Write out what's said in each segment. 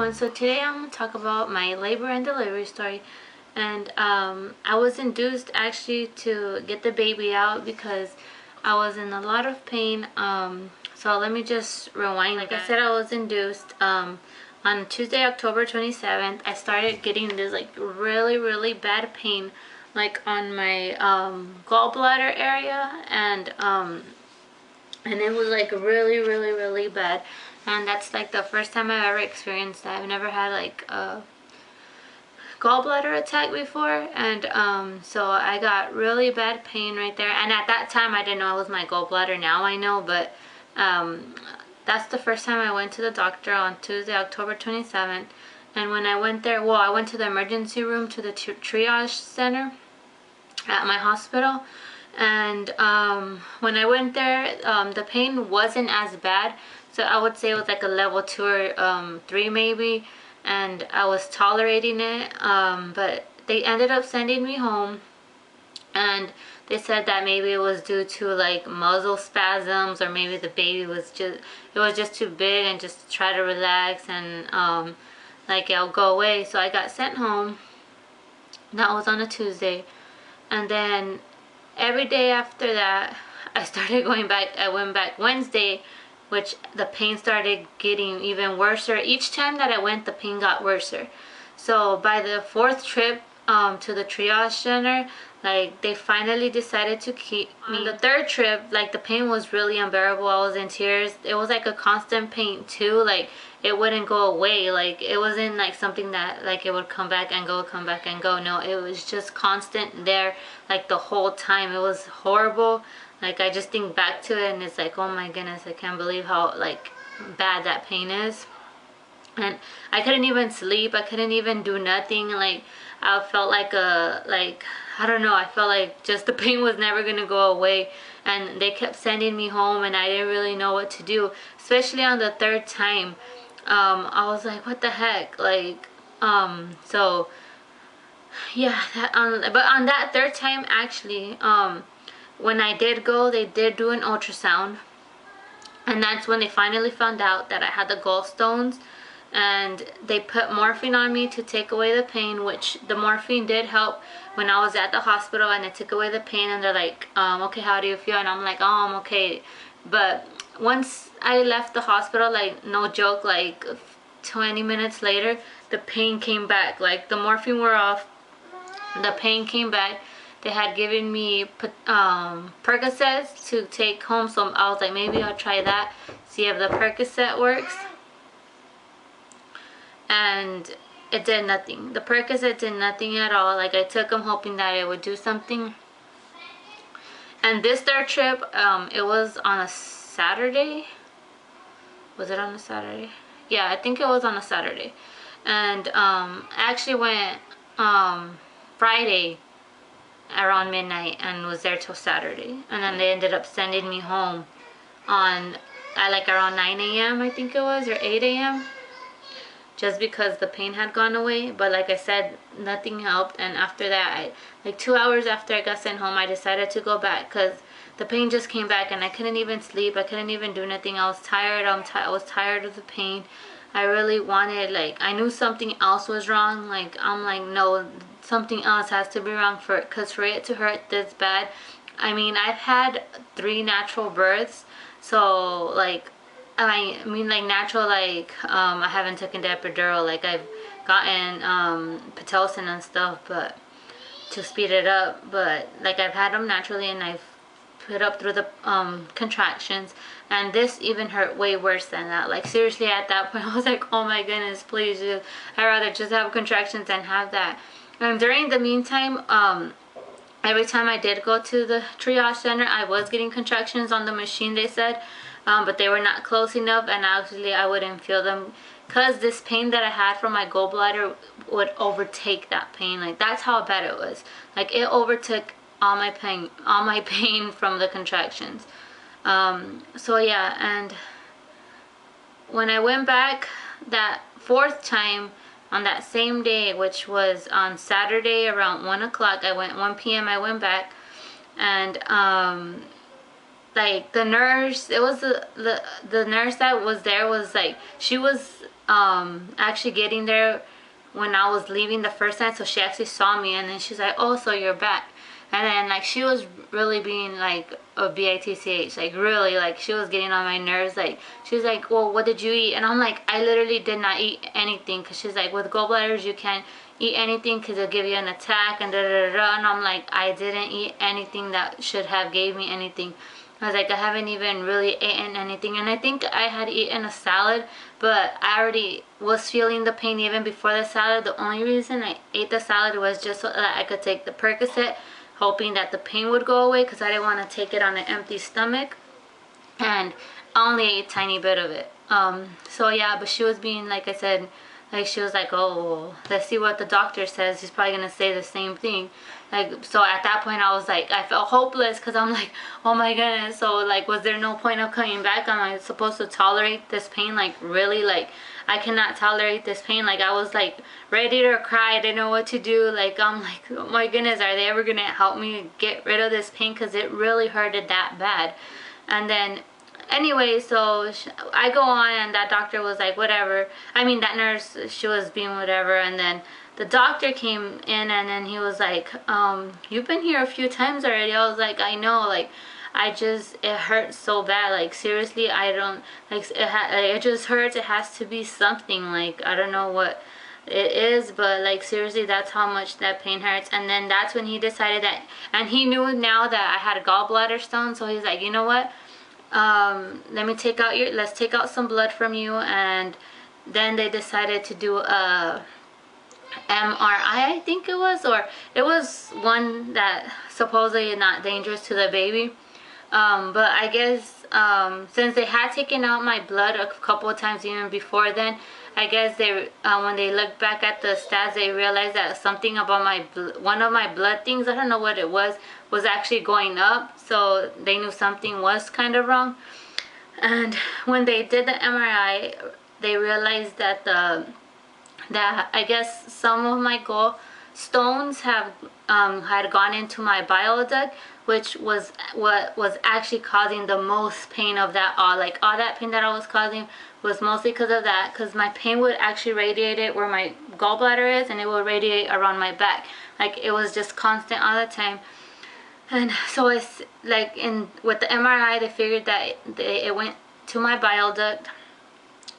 everyone. So today I'm going to talk about my labor and delivery story. And I was induced actually to get the baby out because I was in a lot of pain. So let me just rewind. Like I said, I was induced on Tuesday, October 27th. I started getting this like really bad pain like on my gallbladder area, and it was like really bad. And that's like the first time I've ever experienced that. I've never had like a gallbladder attack before, and so I got really bad pain right there. And at that time I didn't know it was my gallbladder. Now I know, but that's the first time I went to the doctor on Tuesday, October 27th. And when I went there, well, I went to the emergency room, to the triage center at my hospital. And when I went there, the pain wasn't as bad. So I would say it was like a level 2 or 3 maybe. And I was tolerating it. But they ended up sending me home. And they said that maybe it was due to like muscle spasms, or maybe the baby was just too big and just try to relax, and like it'll go away. So I got sent home. That was on a Tuesday. And then every day after that, I started going back. I went back Wednesday, which the pain started getting even worse. Each time that I went, the pain got worse. So by the 4th trip to the triage center, like they finally decided to keep me. On the 3rd trip, like the pain was really unbearable. I was in tears. It was like a constant pain too. Like it wouldn't go away. Like it wasn't like something that like it would come back and go, come back and go. No, it was just constant there, like the whole time. It was horrible. Like I just think back to it and it's like, oh my goodness, I can't believe how like bad that pain is. And I couldn't even sleep. I couldn't even do nothing. Like I felt like I don't know, I felt like just the pain was never gonna go away. And they kept sending me home, and I didn't really know what to do, especially on the 3rd time. I was like, what the heck? Like so yeah, but on that 3rd time actually, when I did go, they did do an ultrasound, and that's when they finally found out that I had the gallstones. And they put morphine on me to take away the pain, which the morphine did help when I was at the hospital, and it took away the pain. And they're like, okay, how do you feel? And I'm like, oh, I'm okay. But once I left the hospital, like no joke, like 20 minutes later, the pain came back. Like the morphine wore off, the pain came back. They had given me Percocets to take home, so I was like, maybe I'll try that, see if the Percocet works. And it did nothing. The Percocet did nothing at all. Like I took them hoping that it would do something. And this 3rd trip, it was on a Saturday. Was it on a Saturday? Yeah, I think it was on a Saturday. And I actually went Friday around midnight and was there till Saturday. And then they ended up sending me home on like around 9 a.m. I think it was, or 8 a.m. just because the pain had gone away. But like I said, nothing helped. And after that, like 2 hours after I got sent home, I decided to go back because the pain just came back, and I couldn't even sleep. I couldn't even do nothing. I was tired. I was tired of the pain. I really wanted, like, I knew something else was wrong. Like I'm like, no, something else has to be wrong because for it to hurt this bad. I mean, I've had 3 natural births, so like I mean like natural, like I haven't taken the epidural. Like I've gotten Pitocin and stuff, but to speed it up. But like I've had them naturally, and I've put up through the contractions, and this even hurt way worse than that. Like seriously, at that point I was like, oh my goodness, please, I'd rather just have contractions than have that. And during the meantime, every time I did go to the triage center, I was getting contractions on the machine, they said. But they were not close enough, and actually I wouldn't feel them because this pain that I had from my gallbladder would overtake that pain. Like that's how bad it was. Like it overtook all my pain from the contractions. So yeah, and when I went back that 4th time on that same day, which was on Saturday around 1 o'clock, 1 p.m. I went back, and like the nurse, it was the nurse that was there was like, she was actually getting there when I was leaving the first time, so she actually saw me, and then she's like, oh, so you're back. And then like she was really being like a bitch, like really, like she was getting on my nerves. Like she was like, well, what did you eat? And I'm like, I literally did not eat anything, because she's like, with gallbladders you can't eat anything because it'll give you an attack and da da da da. And I'm like, I didn't eat anything that should have gave me anything. I was like, I haven't even really eaten anything. And I think I had eaten a salad, but I already was feeling the pain even before the salad. The only reason I ate the salad was just so that I could take the Percocet, hoping that the pain would go away, because I didn't want to take it on an empty stomach. And I only ate a tiny bit of it. So yeah, but she was being, like I said, like she was like, oh, let's see what the doctor says. He's probably gonna say the same thing. Like, so at that point I was like, I felt hopeless, because I'm like, oh my goodness. So like, was there no point of coming back? Am I supposed to tolerate this pain? Like really, like I cannot tolerate this pain. Like I was like ready to cry. I didn't know what to do. Like I'm like, oh my goodness, are they ever gonna help me get rid of this pain? Because it really hurted that bad. And then anyway, so I go on, and that doctor was like, whatever. I mean, that nurse, she was being whatever. And then the doctor came in, and then he was like, you've been here a few times already. I was like, I know, like it hurts so bad. Like seriously, I don't, like it just hurts. It has to be something, like I don't know what it is, but like seriously, that's how much that pain hurts. And then that's when he decided that, and he knew now that I had a gallbladder stone, so he's like, you know what, let's take out some blood from you. And then they decided to do a MRI, I think it was, or it was one that supposedly is not dangerous to the baby. But I guess since they had taken out my blood a couple of times even before then, I guess they when they looked back at the stats, they realized that something about one of my blood things, I don't know what it was actually going up. So they knew something was kind of wrong. And when they did the MRI, they realized that I guess some of my gallstones have had gone into my bile duct, which was what was actually causing the most pain of that all. Like all that pain that I was causing was mostly because of that, because my pain would actually radiate it where my gallbladder is, and it would radiate around my back. Like it was just constant all the time. And so it's like with the MRI, they figured that it went to my bile duct,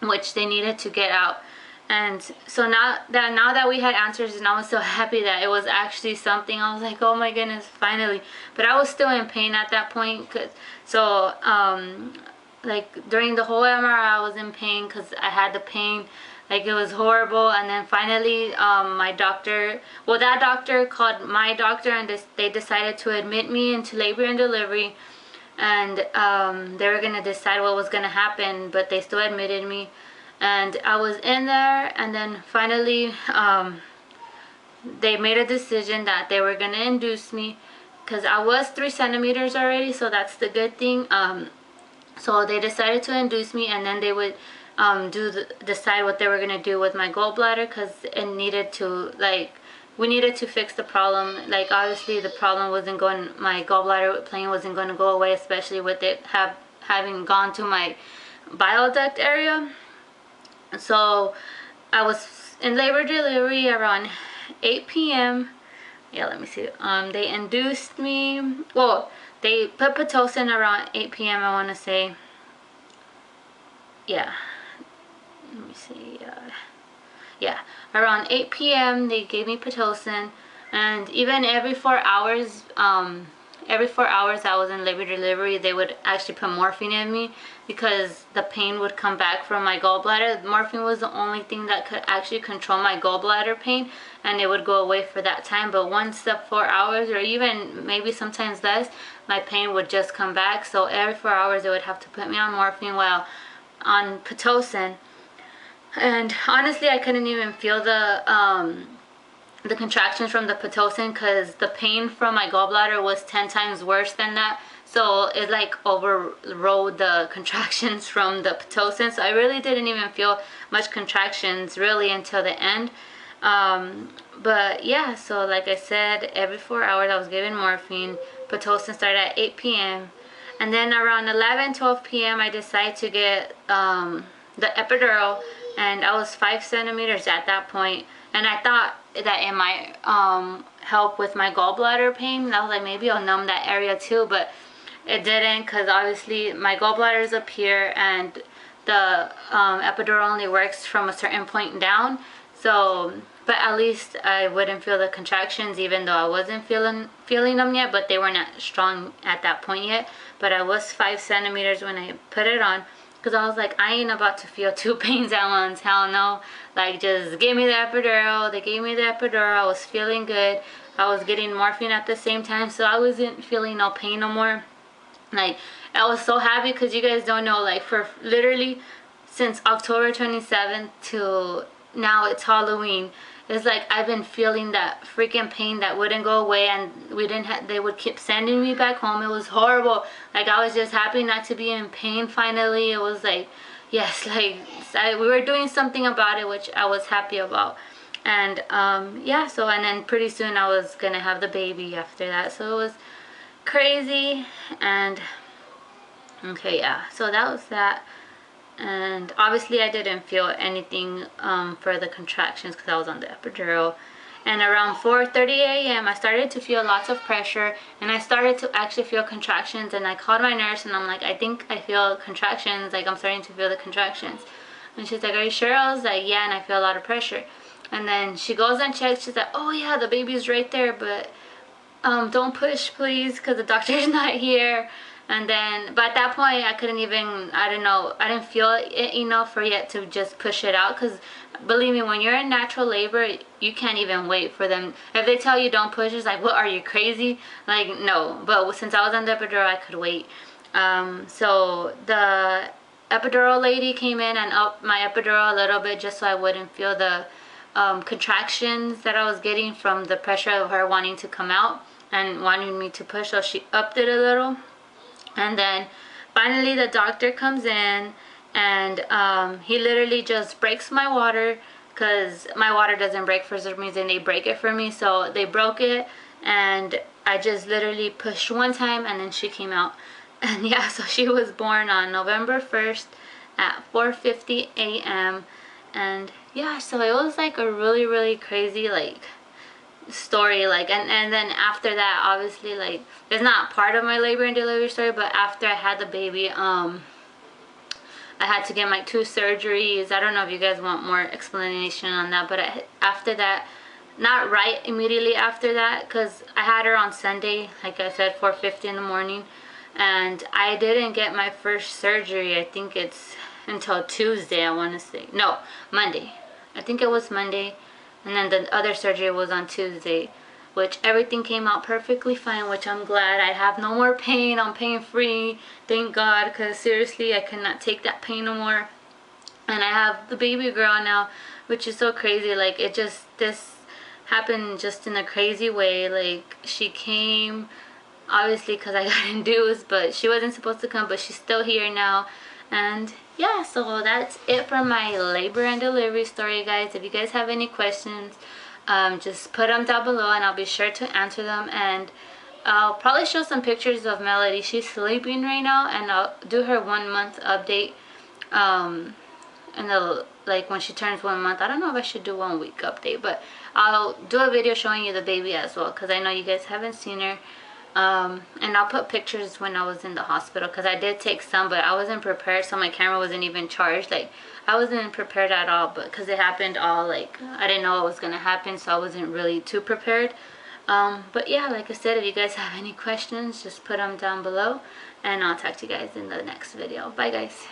which they needed to get out. And so now that we had answers, and I was so happy that it was actually something. I was like, oh my goodness, finally. But I was still in pain at that point, like during the whole MRI I was in pain, because I had the pain, like it was horrible. And then finally that doctor called my doctor, and they decided to admit me into labor and delivery. And they were gonna decide what was gonna happen, but they still admitted me. And I was in there, and then finally they made a decision that they were gonna induce me, because I was 3 centimeters already, so that's the good thing. So they decided to induce me, and then they would decide what they were gonna do with my gallbladder, because it needed to, like, we needed to fix the problem. Like obviously the problem wasn't going, my gallbladder pain wasn't going to go away, especially with it having gone to my bile duct area. So I was in labor delivery around 8 p.m. Yeah, let me see. They induced me. Well, they put Pitocin around 8 p.m. I want to say. Yeah. Let me see. Yeah, around 8 p.m. they gave me Pitocin, and even every 4 hours, I was in labor delivery, they would actually put morphine in me, because the pain would come back from my gallbladder. Morphine was the only thing that could actually control my gallbladder pain, and it would go away for that time. But once the 4 hours, or even maybe sometimes less, my pain would just come back. So every 4 hours they would have to put me on morphine while on Pitocin. And honestly, I couldn't even feel the contractions from the Pitocin, because the pain from my gallbladder was 10 times worse than that. So it like overrode the contractions from the Pitocin. So I really didn't even feel much contractions really until the end. But yeah, so like I said, every 4 hours I was given morphine. Pitocin started at 8 p.m. And then around 11, 12 p.m. I decided to get the epidural, and I was 5 centimeters at that point, and I thought that it might help with my gallbladder pain. I was like, maybe I'll numb that area too, but it didn't, because obviously my gallbladder is up here, and the epidural only works from a certain point down. So, but at least I wouldn't feel the contractions, even though I wasn't feeling them yet, but they were not strong at that point yet. But I was 5 centimeters when I put it on, because I was like, I ain't about to feel 2 pains at once. Hell no. Like, just give me the epidural. They gave me the epidural. I was feeling good. I was getting morphine at the same time, so I wasn't feeling no pain no more. Like, I was so happy, because you guys don't know, like, for literally since October 27th to now, it's Halloween, it's like I've been feeling that freaking pain that wouldn't go away, and they would keep sending me back home. It was horrible. Like, I was just happy not to be in pain finally. It was like, yes, like, we were doing something about it, which I was happy about. And yeah, so, and then pretty soon I was gonna have the baby after that, so it was crazy. And okay, yeah, so that was that. And obviously I didn't feel anything for the contractions, because I was on the epidural. And around 4:30 a.m. I started to feel lots of pressure, and I started to actually feel contractions. And I called my nurse, and I'm like, I think I feel contractions, like I'm starting to feel the contractions. And she's like, are you sure? I was like, yeah, and I feel a lot of pressure. And then she goes and checks. She's like, oh yeah, the baby's right there, but don't push please, because the doctor's not here. And then, but at that point I couldn't even, I don't know, I didn't feel it enough for yet to just push it out, because believe me, when you're in natural labor, you can't even wait for them. If they tell you don't push, it's like, what, are you crazy? Like, no. But since I was on the epidural, I could wait. So the epidural lady came in and upped my epidural a little bit, just so I wouldn't feel the contractions that I was getting from the pressure of her wanting to come out and wanting me to push. So she upped it a little. And then finally the doctor comes in, and he literally just breaks my water, because my water doesn't break for some reason. They break it for me, so they broke it, and I just literally pushed one time, and then she came out. And yeah, so she was born on November 1st at 4:50 a.m. and yeah, so it was like a really crazy like story. Like, and then after that, obviously, like, it's not part of my labor and delivery story, but after I had the baby, I had to get my 2 surgeries. I don't know if you guys want more explanation on that, but after that, not right immediately after that, because I had her on Sunday, like I said, 4:50 in the morning, and I didn't get my first surgery, I think it's until Tuesday, I want to say, no, Monday. I think it was Monday. And then the other surgery was on Tuesday, which everything came out perfectly fine, which I'm glad. I have no more pain. I'm pain free, thank God, because seriously, I could not take that pain no more. And I have the baby girl now, which is so crazy. Like, it just, this happened just in a crazy way. Like, she came, obviously, because I got induced, but she wasn't supposed to come, but she's still here now. And yeah, so that's it for my labor and delivery story, guys. If you guys have any questions, just put them down below, and I'll be sure to answer them. And I'll probably show some pictures of Melody. She's sleeping right now, and I'll do her 1 month update and like when she turns 1 month. I don't know if I should do 1 week update, but I'll do a video showing you the baby as well, because I know you guys haven't seen her. And I'll put pictures when I was in the hospital, because I did take some, but I wasn't prepared, so my camera wasn't even charged. Like, I wasn't prepared at all, but because it happened all, like, I didn't know what was gonna happen, so I wasn't really too prepared. But yeah, like I said, if you guys have any questions, just put them down below, and I'll talk to you guys in the next video. Bye, guys.